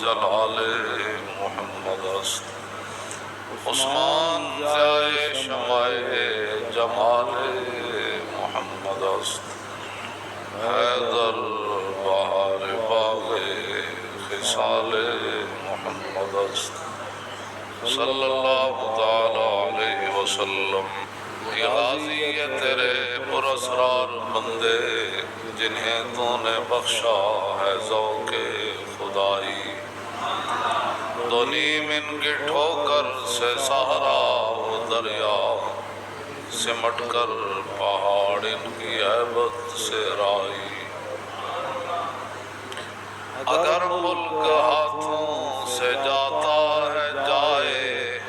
جلال محمد است عثمان ضیاء شمع جمال محمد است حیدر بہار باغ خصال محمد است صلی اللہ تعالی علیہ وسلم یہ غازی ہے تیرے پراسرار بندے جنہیں تو نے بخشا ہے ذوق خدائی دو نیم ان کی ٹھوکر سے سہارا وہ دریا سمٹ کر پہاڑ ان کی عیبت سے رائی اگر ملک ہاتھوں سے جاتا ہے جائے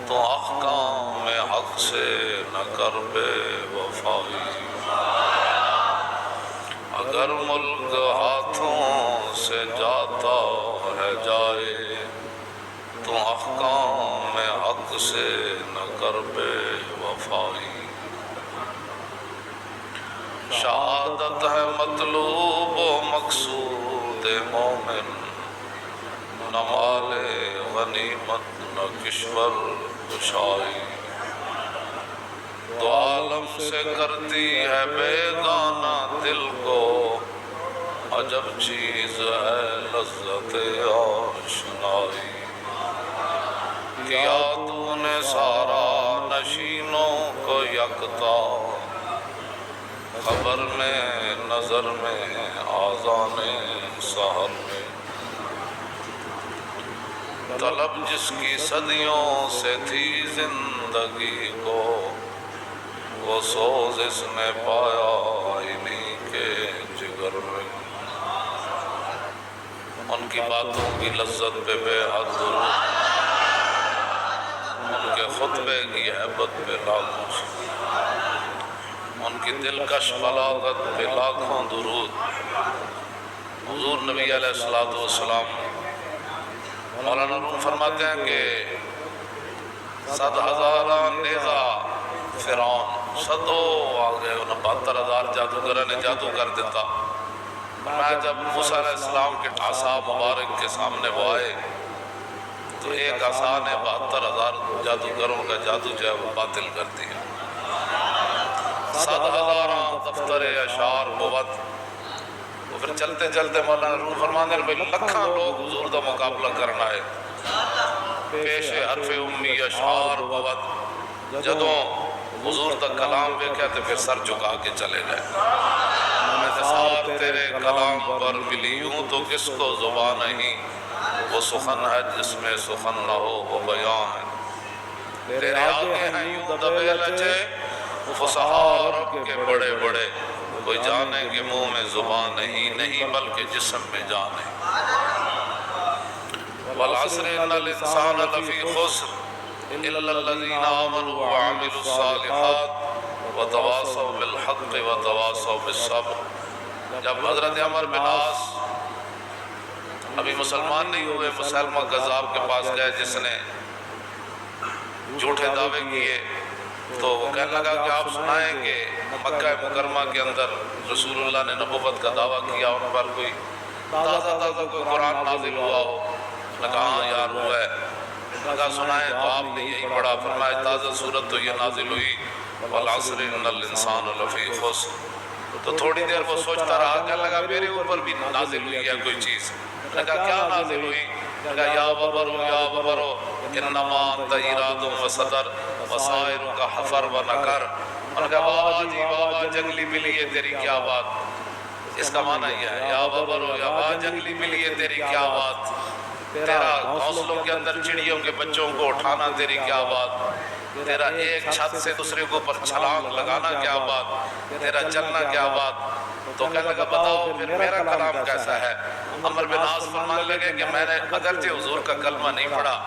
تو احکام حق سے نہ کر بے وفائی اگر ملک ہاتھوں سے جاتا ہے جائے تو احکام حق سے نہ کر بے وفائی شہادت ہے مطلوب و مقصود مومن نہ مال غنیمت نہ کشور کشائی تو عالم سے کرتی ہے بیگانہ دل کو عجب چیز ہے لذت آشنائی کیا تو نے سارا نشینوں کو یکتا خبر میں نظر میں آذان سحر میں طلب جس کی صدیوں سے تھی زندگی کو وہ سوز اس نے پایا انہی کے جگر میں ان کی باتوں کی لذت پہ بے حد درود ان کے خطبے کی ہیبت پہ لاکھوں ان کی دلکش بلاغت پہ لاکھوں درود حضور نبی علیہ السلام مولانا روم فرماتے ہیں کہ 100,000 نیزہ فرعون صدوں آگئے انہیں 72,000 جادوگرہ نے جادو کر دیتا میں جب موسیٰ علیہ السلام کے عصا مبارک کے سامنے وہ آئے تو ایک عصا نے 72,000 جادوگروں کا جادو جو ہے وہ باطل کر دیا 100,000 دفتر اشعار بود تو پھر چلتے چلتے مولانا روم فرمانے رہے لکھاں لوگ حضور دا مقابلہ کرنا ہے پیش حرف امی اشعار بود جدوں حضور دا کلام دیکھا تو پھر سر جھکا کے چلے گئے میں انتصار تیرے کلام پر ملی ہوں تو کس کو زبان نہیں وہ سخن ہے جس میں سخن نہ ہو وہ بیان ہے تیرے آگے ہیں یوں دبے لچے فصحاء عرب کے بڑے بڑے کوئی جانے کہ منہ میں زبان نہیں بلکہ جسم میں جان ہے والعصر ان الانسان لفی خسر الا الذین آمنوا وعملوا الصالحات وتواصوا بالحق وتواصوا بالصبر جب حضرت عمر بن عاص ابھی مسلمان نہیں ہوئے مسلمہ کذاب کے پاس گئے جس نے جھوٹے دعوے کیے تو وہ کہنے لگا کہ آپ سنائیں کہ مکہ مکرمہ کے اندر رسول اللہ نے نبوت کا دعویٰ کیا ان پر کوئی تازہ کوئی قرآن نازل ہوا ہو نے کہا ہاں یار ہوا ہے نے کہا سنائیں تو آپ نے یہی پڑھا فرمایا تازہ صورت تو یہ نازل ہوئی والعصر ان الانسان لفی خسر تو تھوڑی دیر وہ سوچتا رہا کہنے لگا میرے اوپر بھی نازل ہوئی ہے کوئی چیز نے کہا کیا نازل ہوئی نے کہا یا ببرو انما انت ایراد و صدر وسائر کا حفر و نکر انہوں نے کہا بابا جی بابا جنگلی ملی ہے تیری کیا بات اس کا معنی یہ ہے یا ببرو یا بابا جنگلی ملی ہے تیری کیا بات تیرا گھونسلوں کے اندر چڑیوں کے بچوں کو اٹھانا تیری کیا بات تیرا ایک چھت سے دوسرے کو پر چھلانگ لگانا کیا بات تیرا چلنا کیا بات تو کہنے لگا بتاؤ پھر میرا کلام کیسا ہے عمر بن عاص فرمانے لگے کہ میں نے اگرچہ حضور کا کلمہ نہیں پڑھا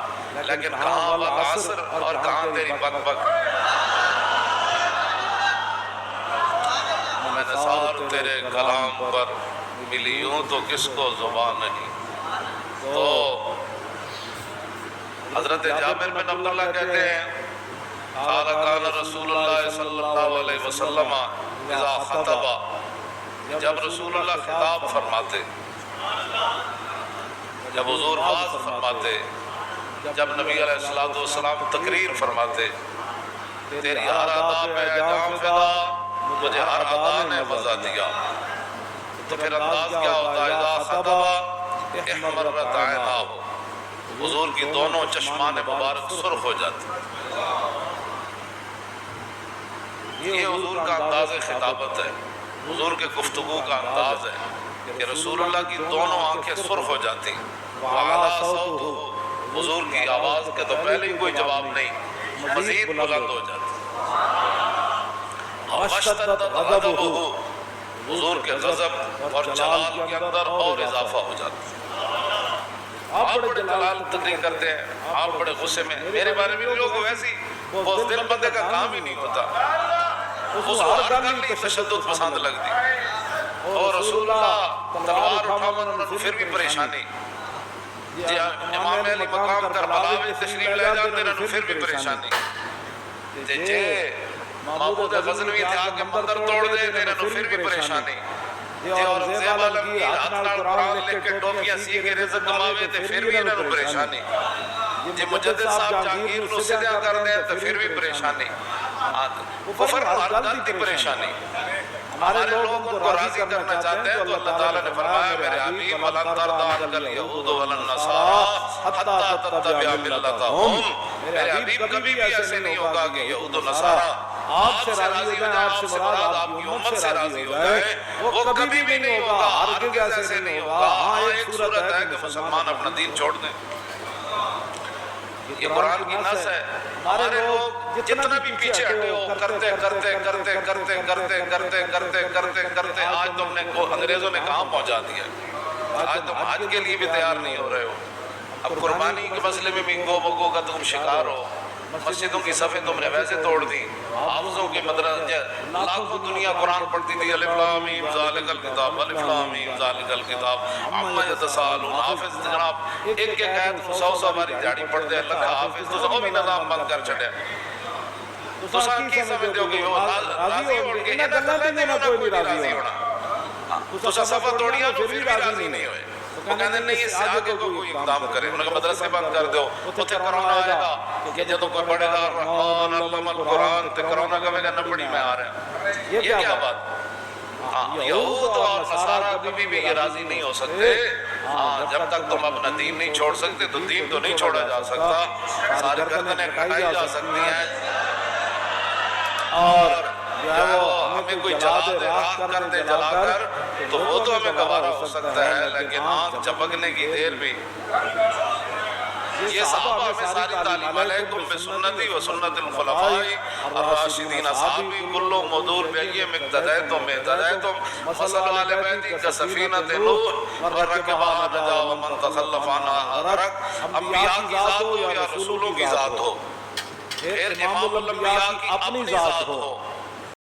لیکن کہاں والعصر اور کہاں تیری بک بک میں نثار تیرے کلام پر ملی ہوں تو کس کو زبان نہیں تو حضرت جابر بن عبداللہ کہتے ہیں قال کان رسول اللہ صلی اللہ علیہ وسلم اذا خطبہ جب رسول اللہ خطاب فرماتے جب حضور واز فرماتے، جب نبی علیہ السلام تقریر فرماتے، تیری ہر ادا پہ جان فدا، مجھے ہر ادا نے مزہ دیا، تو پھر انداز کیا ہوتا ہے؟ اذا خطبہ احمرت عیناہ، حضور کی دونوں چشمان مبارک سرخ ہو جاتی۔ یہ حضور کا انداز خطابت ہے، حضور کے گفتگو کا انداز ہے کہ رسول اللہ کی دونوں آنکھیں سرخ ہو جاتی، وعلا صوتہ، حضور کی آواز کے تو پہلے ہی کوئی جواب نہیں، مزید بلند ہو جاتی، واشتد غضبہ، حضور کے غضب اور جلال کے اندر اور اضافہ ہو جاتا۔ آپ بڑے جلال تقریر کرتے ہیں، آپ بڑے غصے میں، میرے بارے میں لوگ ویسی بہت دل بندے کا کام ہی نہیں ہوتا، اس کو ہر گل ہی تشدد پسند لگتی، اور رسول اللہ تلوار اٹھاون پھر بھی پریشانی، امام علی مقام کربلا میں تشریف لے جاتے ہیں پھر بھی پریشانی، جے محمود غزنوی تھے آ کے مندر توڑ دے دے پھر بھی پریشانی، جے اورنگزیب عالمگیر ہاتھ نال قرآن لکھ کے ٹوپیاں سی کے رزق کماوے تھے پھر بھی انہوں پریشانی، جے مجدد صاحب جہانگیر نو سدھا کر دے تو پھر بھی پریشانی، کفر ہر گل دی پریشانی۔ ہمارے لوگ ان کو راضی کرنا چاہتے ہیں تو اللہ تعالیٰ نے فرمایا میرے حبیب وَلَن تَرْضَ عَنْكَ الْيَهُودُ وَلَا النَّصَارَىٰ حَتَّىٰ تَتَّبِعَ مِلَّتَهُمْ، میرے حبیب کبھی بھی ایسے نہیں ہوگا کہ یہود و نصارہ آپ سے راضی ہو جائیں، آپ سے مراد آپ کی امت سے راضی ہو جائے، وہ کبھی بھی نہیں ہوگا، ہرگز ایسے نہیں ہوگا۔ ہاں ایک صورت ہے کہ مسلمان اپنا دین چھوڑ دیں، یہ قرآن کی نص ہے۔ ہمارے لوگ جتنا بھی پیچھے ہٹے ہو کرتے کرتے کرتے کرتے کرتے کرتے کرتے کرتے کرتے آج تم نے انگریزوں نے کہاں پہنچا دیا، آج تم حج کے لیے بھی تیار نہیں ہو رہے ہو، اب قربانی کے مسئلے میں بھی گو بگو کا تم شکار ہو، مسجدوں کی صفیں تم نے ویسے توڑ دی، حافظوں کی مدرسے لاکھوں دنیا قرآن پڑھتی تھی، الف لام میم ذالک الکتاب، الف لام میم ذالک الکتاب عما یتساءلون، حافظ جناب ایک ایک آیت 100 باری جاڑی پڑھتے ہیں، اللہ حافظ تو وہ بھی نظام بند کر چھڑے، تو سان کی سمجھتے ہو کہ وہ راضی ہو کے انہاں گلاں تے نہ کوئی نہیں راضی ہونا، تو صفہ توڑیاں تو پھر بھی راضی نہیں ہوئے، وہ کہنے نہیں اس سے آگے کوئی اقدام کرے، انہوں نے مدرسے بند کر دو، اتھے کرونا آئے گا کہ جدوں کوئی پڑھے گا الرحمن علم القرآن تے کرونا کہے گا نہ پڑھی میں آ رہا ہوں، یہ کیا بات؟ یہود اور نصارہ کبھی بھی یہ راضی نہیں ہو سکتے، جب تک تم اپنا دین نہیں چھوڑ سکتے تو دین تو نہیں چھوڑا جا سکتا، ساری گردنیں کٹائی جا سکتی ہیں، اور جو ہے وہ ہمیں کوئی جلا دے راکھ کر دے جلا کر تو وہ تو ہمیں گوارا ہو سکتا ہے، لیکن آنکھ چپکنے کی دیر بھی۔ یہ صحابہ ہمیں ساری تعلیم علیکم بسنتی و سنت الخلفاء الراشدین اصحابی کلو مدور بیئیم اقتدیتم اہتدیتم مثل آل بیتی کا سفینت نوح ورکبہ نجا ومن تخلف عنہ غرق، انبیاء کی ذات ہو یا رسولوں کی ذات ہو، پھر امام الانبیاء کی اپنی ذات ہو،